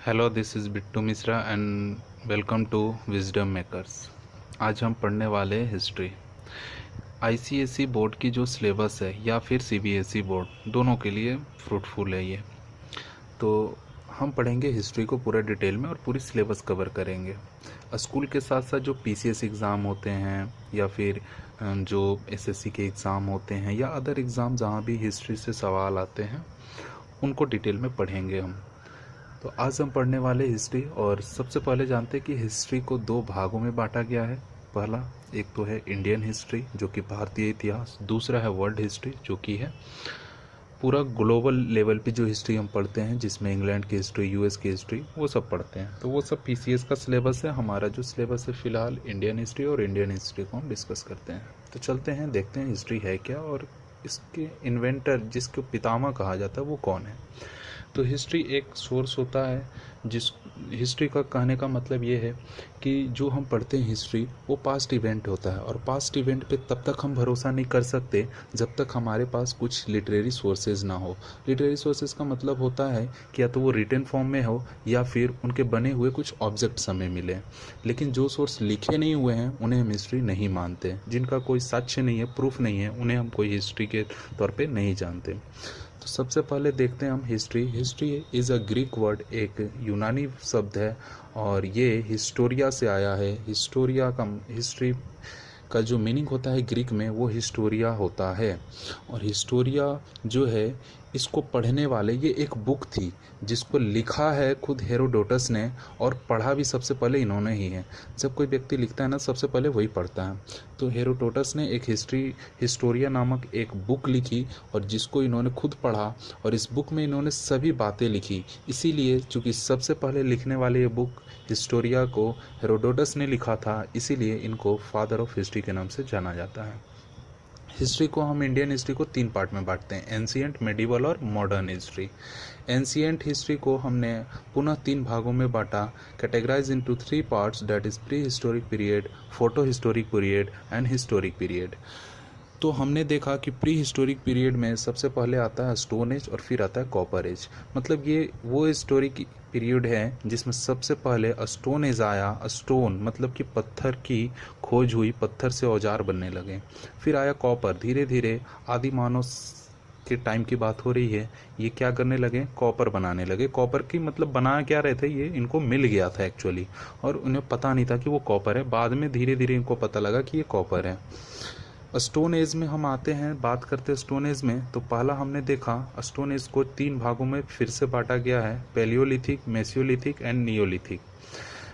Hello, this is Bittu Mishra and welcome to Wisdom Makers. आज हम पढ़ने वाले हैं हिस्ट्री। आईसीएसई बोर्ड की जो सिलेबस है या फिर सीबीएसई बोर्ड, दोनों के लिए फ्रूटफुल है ये। तो हम पढ़ेंगे हिस्ट्री को पूरा डिटेल में और पूरी सिलेबस कवर करेंगे। स्कूल के साथ साथ जो पीसीएस एग्ज़ाम होते हैं या फिर जो एसएससी के एग्ज़ाम होते हैं या अदर एग्ज़ाम जहाँ भी हिस्ट्री से सवाल आते हैं, उनको डिटेल में पढ़ेंगे हम। तो आज हम पढ़ने वाले हिस्ट्री, और सबसे पहले जानते हैं कि हिस्ट्री को दो भागों में बांटा गया है। पहला एक तो है इंडियन हिस्ट्री जो कि भारतीय इतिहास, दूसरा है वर्ल्ड हिस्ट्री जो कि है पूरा ग्लोबल लेवल पे जो हिस्ट्री हम पढ़ते हैं, जिसमें इंग्लैंड की हिस्ट्री, यूएस की हिस्ट्री, वो सब पढ़ते हैं। तो वो सब पीसीएस का सिलेबस है। हमारा जो सिलेबस है फिलहाल इंडियन हिस्ट्री, और इंडियन हिस्ट्री को हम डिस्कस करते हैं। तो चलते हैं, देखते हैं हिस्ट्री है क्या और इसके इन्वेंटर, जिसको पितामह कहा जाता है, वो कौन है। तो हिस्ट्री एक सोर्स होता है जिस हिस्ट्री का कहने का मतलब ये है कि जो हम पढ़ते हैं हिस्ट्री, वो पास्ट इवेंट होता है, और पास्ट इवेंट पे तब तक हम भरोसा नहीं कर सकते जब तक हमारे पास कुछ लिटरेरी सोर्सेज ना हो। लिटरेरी सोर्सेज का मतलब होता है कि या तो वो रिटन फॉर्म में हो या फिर उनके बने हुए कुछ ऑब्जेक्ट्स हमें मिले। लेकिन जो सोर्स लिखे नहीं हुए हैं उन्हें हम हिस्ट्री नहीं मानते। जिनका कोई साक्ष्य नहीं है, प्रूफ नहीं है, उन्हें हम कोई हिस्ट्री के तौर पे नहीं जानते। तो सबसे पहले देखते हैं हम history. History is a Greek word, एक यूनानी शब्द है और ये हिस्टोरिया से आया है। हिस्ट्री का जो मीनिंग होता है ग्रीक में, वो हिस्टोरिया होता है। और हिस्टोरिया जो है, इसको पढ़ने वाले, ये एक बुक थी जिसको लिखा है खुद हेरोडोटस ने, और पढ़ा भी सबसे पहले इन्होंने ही है। जब कोई व्यक्ति लिखता है ना, सबसे पहले वही पढ़ता है। तो हेरोडोटस ने एक हिस्टोरिया नामक एक बुक लिखी, और जिसको इन्होंने खुद पढ़ा, और इस बुक में इन्होंने सभी बातें लिखी। इसीलिए चूँकि सबसे पहले लिखने वाले ये बुक हिस्टोरिया को हेरोडोटस ने लिखा था, इसीलिए इनको फादर ऑफ हिस्ट्री के नाम से जाना जाता है। हिस्ट्री को हम इंडियन हिस्ट्री को 3 पार्ट में बांटते हैं, एंशिएंट, मेडिवल और मॉडर्न हिस्ट्री। एंशिएंट हिस्ट्री को हमने पुनः 3 भागों में बांटा, categorize into 3 parts, that is prehistoric period, protohistoric period and historic period. तो हमने देखा कि प्री हिस्टोरिक पीरियड में सबसे पहले आता है स्टोन एज और फिर आता है कॉपर एज। मतलब ये वो हिस्टोरिक पीरियड है जिसमें सबसे पहले स्टोन एज आया। स्टोन मतलब कि पत्थर की खोज हुई, पत्थर से औजार बनने लगे। फिर आया कॉपर। धीरे धीरे आदि मानव के टाइम की बात हो रही है, ये क्या करने लगे, कॉपर बनाने लगे। कॉपर की मतलब बना क्या रहे थे, ये इनको मिल गया था एक्चुअली, और उन्हें पता नहीं था कि वो कॉपर है। बाद में धीरे धीरे इनको पता लगा कि ये कॉपर है। स्टोन एज में हम आते हैं, बात करते हैं स्टोन एज में। तो पहला हमने देखा, स्टोन एज को 3 भागों में फिर से बांटा गया है, Paleolithic, Mesolithic and Neolithic.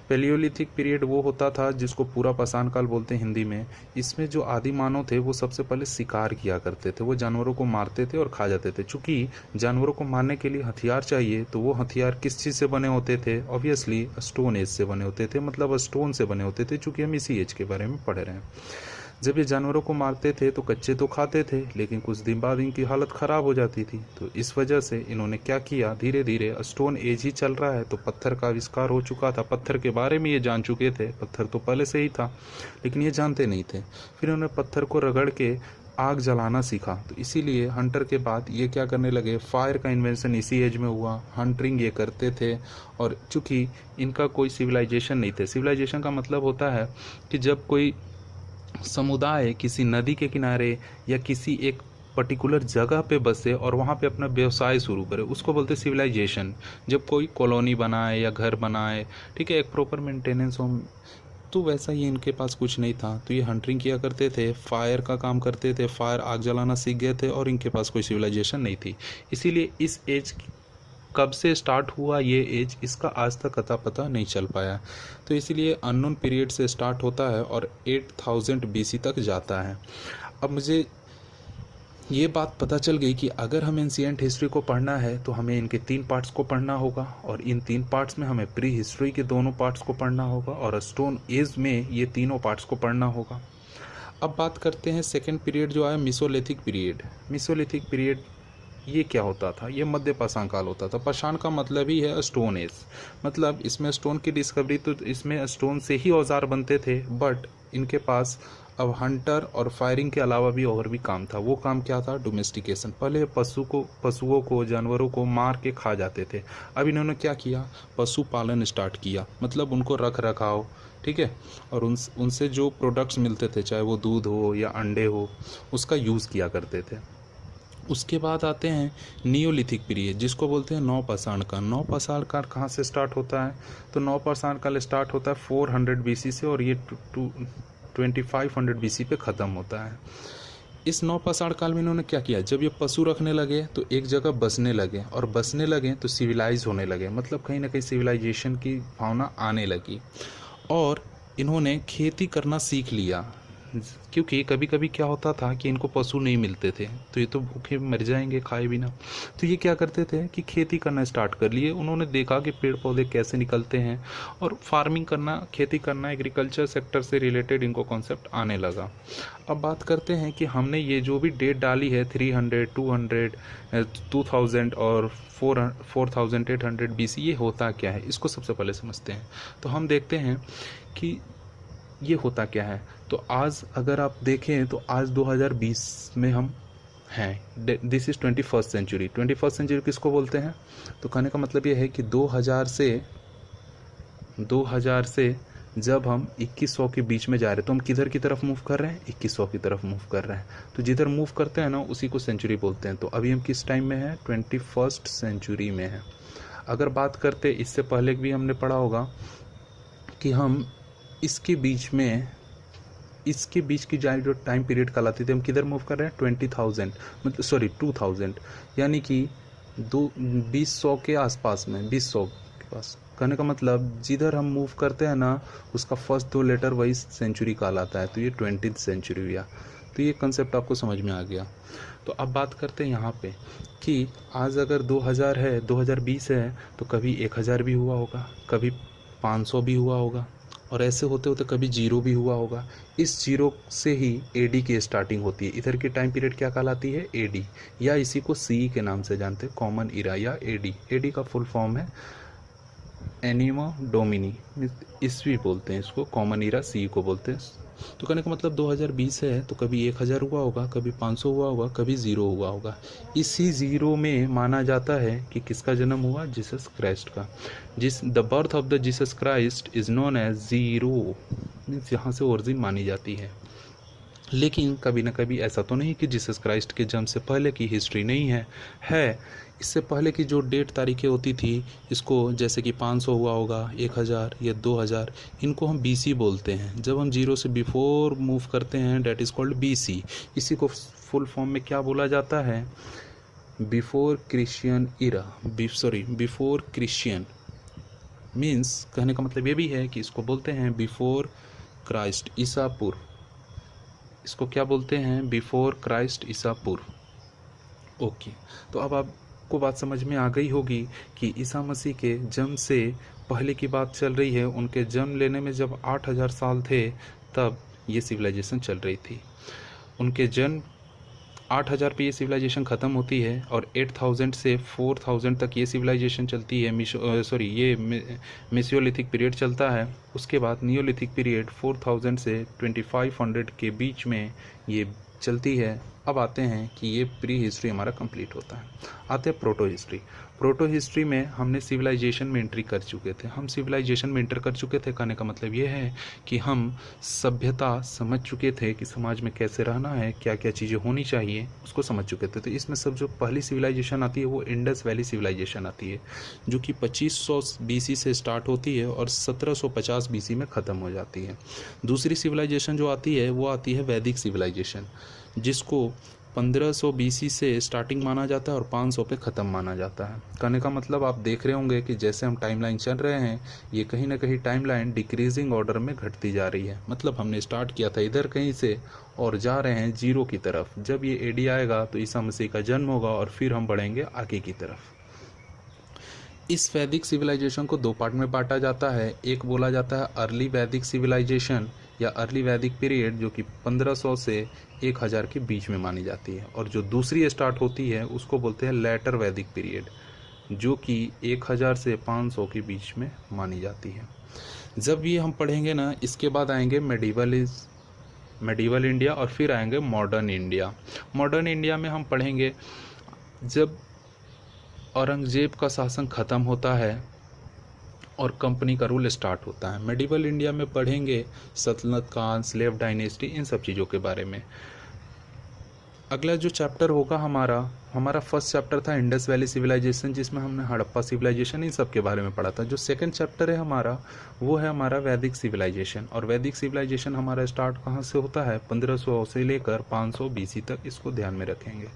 Paleolithic period वो होता था जिसको पूरा पाषाण काल बोलते हैं हिंदी में। इसमें जो आदि मानव थे वो सबसे पहले शिकार किया करते थे, वो जानवरों को मारते थे और खा जाते थे। चूंकि जानवरों को मारने के लिए हथियार चाहिए, तो वो हथियार किस चीज़ से बने होते थे, ऑब्वियसली स्टोन एज से बने होते थे, मतलब स्टोन से बने होते थे, चूंकि हम इसी एज के बारे में पढ़ रहे हैं। जब ये जानवरों को मारते थे तो कच्चे तो खाते थे, लेकिन कुछ दिन बाद इनकी हालत ख़राब हो जाती थी। तो इस वजह से इन्होंने क्या किया, धीरे धीरे स्टोन एज ही चल रहा है तो पत्थर का आविष्कार हो चुका था। पत्थर के बारे में ये जान चुके थे, पत्थर तो पहले से ही था लेकिन ये जानते नहीं थे। फिर उन्होंने पत्थर को रगड़ के आग जलाना सीखा। तो इसीलिए हंटर के बाद ये क्या करने लगे, फायर का इन्वेंशन इसी एज में हुआ। हंटिंग ये करते थे, और चूँकि इनका कोई सिविलाइजेशन नहीं थे। सिविलाइजेशन का मतलब होता है कि जब कोई समुदाय किसी नदी के किनारे या किसी एक पर्टिकुलर जगह पे बसे और वहाँ पे अपना व्यवसाय शुरू करे, उसको बोलते सिविलाइजेशन। जब कोई कॉलोनी बनाए या घर बनाए, ठीक है, एक प्रॉपर मेंटेनेंस हो, तो वैसा ही इनके पास कुछ नहीं था। तो ये हंटिंग किया करते थे, फायर का काम करते थे, फायर आग जलाना सीख गए थे, और इनके पास कोई सिविलाइजेशन नहीं थी। इसीलिए इस एज कब से स्टार्ट हुआ ये एज, इसका आज तक अता पता नहीं चल पाया। तो इसीलिए अननोन पीरियड से स्टार्ट होता है और 8000 बीसी तक जाता है। अब मुझे ये बात पता चल गई कि अगर हमें एंशिएंट हिस्ट्री को पढ़ना है तो हमें इनके 3 पार्ट्स को पढ़ना होगा, और इन 3 पार्ट्स में हमें प्री हिस्ट्री के दोनों पार्ट्स को पढ़ना होगा, और स्टोन एज में ये तीनों पार्ट्स को पढ़ना होगा। अब बात करते हैं सेकेंड पीरियड जो आया, मिसोलिथिक पीरियड। मिसोलिथिक पीरियड ये क्या होता था, ये मध्य पाषाण काल होता था। पाषाण का मतलब ही है स्टोन एज, मतलब इसमें स्टोन की डिस्कवरी, तो इसमें स्टोन से ही औजार बनते थे, बट इनके पास अब हंटर और फायरिंग के अलावा भी और भी काम था। वो काम क्या था? डोमेस्टिकेशन। पहले पशुओं को जानवरों को मार के खा जाते थे। अब इन्होंने क्या किया? पशुपालन स्टार्ट किया, मतलब उनको रख रखाव, ठीक है, और उनसे जो प्रोडक्ट्स मिलते थे, चाहे वो दूध हो या अंडे हो, उसका यूज़ किया करते थे। उसके बाद आते हैं नियोलिथिक पीरियड, जिसको बोलते हैं नवपाषाण काल। नवपाषाण काल कहाँ से स्टार्ट होता है? तो नवपाषाण काल स्टार्ट होता है 400 BC से, और ये 2500 BC पे ख़त्म होता है। इस नवपाषाण काल में इन्होंने क्या किया? जब ये पशु रखने लगे तो एक जगह बसने लगे, और बसने लगे तो सिविलाइज होने लगे, मतलब कहीं ना कहीं सिविलाइजेशन की भावना आने लगी, और इन्होंने खेती करना सीख लिया। क्योंकि कभी कभी क्या होता था कि इनको पशु नहीं मिलते थे, तो ये तो भूखे मर जाएंगे खाए बिना, तो ये क्या करते थे कि खेती करना स्टार्ट कर लिए। उन्होंने देखा कि पेड़ पौधे कैसे निकलते हैं, और फार्मिंग करना, खेती करना, एग्रीकल्चर सेक्टर से रिलेटेड इनको कॉन्सेप्ट आने लगा। अब बात करते हैं कि हमने ये जो भी डेट डाली है 300, 200, 2000 और 4800 BC, ये होता क्या है, इसको सबसे पहले समझते हैं। तो हम देखते हैं कि ये होता क्या है। तो आज अगर आप देखें तो आज 2020 में हम हैं। This is 21st century. 21st century किसको बोलते हैं? तो कहने का मतलब ये है कि 2000 से जब हम 2100 के बीच में जा रहे हैं, तो हम किधर की तरफ मूव कर रहे हैं? 2100 की तरफ मूव कर रहे हैं। तो जिधर मूव करते हैं ना, उसी को सेंचुरी बोलते हैं। तो अभी हम किस टाइम में हैं? 21st सेंचुरी में हैं। अगर बात करते, इससे पहले भी हमने पढ़ा होगा कि हम इसके बीच की जो टाइम पीरियड कहलाती थी, हम किधर मूव कर रहे हैं? 2000, यानी कि 2000 के आसपास में, 2000 के पास। कहने का मतलब जिधर हम मूव करते हैं ना, उसका फर्स्ट 2 लेटर वही सेंचुरी कहलाता है। तो ये 20th सेंचुरी हुआ। तो ये कंसेप्ट आपको समझ में आ गया। तो अब बात करते हैं यहाँ पे कि आज अगर 2000 है, 2020 है, तो कभी 1000 भी हुआ होगा, कभी 500 भी हुआ होगा, और ऐसे होते होते कभी 0 भी हुआ होगा। इस 0 से ही AD की स्टार्टिंग होती है। इधर की टाइम पीरियड क्या कहलाती है? AD, या इसी को CE के नाम से जानते हैं, कॉमन इरा या AD। AD का फुल फॉर्म है एनिमा डोमिनी, ईस्वी बोलते हैं इसको, कॉमन इरा CE को बोलते हैं। तो कहने का मतलब 2020 है, तो कभी 1000 हुआ होगा, कभी 500 हुआ होगा, कभी 0 हुआ होगा। इसी 0 में माना जाता है कि किसका जन्म हुआ? जीसस क्राइस्ट का। The birth of the Jesus Christ is known as 0, means यहाँ से ओरिजिन मानी जाती है। लेकिन कभी ना कभी ऐसा तो नहीं कि जीसस क्राइस्ट के जन्म से पहले की हिस्ट्री नहीं है। इससे पहले की जो डेट तारीखें होती थी, इसको जैसे कि 500 हुआ होगा, 1000 या 2000, इनको हम BC बोलते हैं। जब हम 0 से बिफोर मूव करते हैं, डेट इज़ कॉल्ड BC। इसी को फुल फॉर्म में क्या बोला जाता है? बिफोर क्रिश्चियन इरा, बिफोर क्रिश्चियन, मीन्स कहने का मतलब ये भी है कि इसको बोलते हैं बिफोर क्राइस्ट, ईसा पूर्व। इसको क्या बोलते हैं? बिफोर क्राइस्ट, ईसा पूर्व। ओके, तो अब आपको बात समझ में आ गई होगी कि ईसा मसीह के जन्म से पहले की बात चल रही है। उनके जन्म लेने में जब 8000 साल थे, तब ये सिविलाइजेशन चल रही थी। उनके जन्म 8000 पे ये सिविलाइजेशन ख़त्म होती है, और 8000 से 4000 तक ये सिविलाइजेशन चलती है। ये मेसियोलिथिक पीरियड चलता है। उसके बाद नियोलिथिक पीरियड 4000 से 2500 के बीच में ये चलती है। अब आते हैं कि ये प्री हिस्ट्री हमारा कंप्लीट होता है। आते हैं प्रोटो हिस्ट्री। प्रोटो हिस्ट्री में हमने सिविलाइजेशन में एंट्री कर चुके थे। हम सिविलाइजेशन में एंटर कर चुके थे, कहने का मतलब ये है कि हम सभ्यता समझ चुके थे कि समाज में कैसे रहना है, क्या क्या चीज़ें होनी चाहिए, उसको समझ चुके थे। तो इसमें सब जो पहली सिविलाइजेशन आती है वो इंडस वैली सिविलाइजेशन आती है, जो कि 2500 BC से स्टार्ट होती है और 1750 BC में ख़त्म हो जाती है। दूसरी सिविलाइजेशन जो आती है वो आती है वैदिक सिविलाइजेशन, जिसको 1500 BC से स्टार्टिंग माना जाता है और 500 पे ख़त्म माना जाता है। कहने का मतलब आप देख रहे होंगे कि जैसे हम टाइमलाइन चल रहे हैं, ये कहीं ना कहीं टाइमलाइन डिक्रीजिंग ऑर्डर में घटती जा रही है। मतलब हमने स्टार्ट किया था इधर कहीं से और जा रहे हैं 0 की तरफ। जब ये AD आएगा तो ईसा मसीह का जन्म होगा और फिर हम बढ़ेंगे आगे की तरफ। इस वैदिक सिविलाइजेशन को 2 पार्ट में बांटा जाता है। एक बोला जाता है अर्ली वैदिक सिविलाइजेशन, या अर्ली वैदिक पीरियड जो कि 1500 से 1000 के बीच में मानी जाती है, और जो दूसरी स्टार्ट होती है उसको बोलते हैं लेटर वैदिक पीरियड, जो कि 1000 से 500 के बीच में मानी जाती है। जब ये हम पढ़ेंगे ना, इसके बाद आएंगे मेडिवल इंडिया और फिर आएंगे मॉडर्न इंडिया। मॉडर्न इंडिया में हम पढ़ेंगे जब औरंगजेब का शासन ख़त्म होता है और कंपनी का रूल स्टार्ट होता है। मेडिवल इंडिया में पढ़ेंगे सल्तनत काल, स्लेव डायनेस्टी, इन सब चीज़ों के बारे में। अगला जो चैप्टर होगा हमारा फर्स्ट चैप्टर था इंडस वैली सिविलाइजेशन, जिसमें हमने हड़प्पा सिविलाइजेशन इन सब के बारे में पढ़ा था। जो सेकंड चैप्टर है हमारा, वो है हमारा वैदिक सिविलाइजेशन। और वैदिक सिविलाइजेशन हमारा स्टार्ट कहाँ से होता है? 1500 से लेकर 500 BC तक, इसको ध्यान में रखेंगे।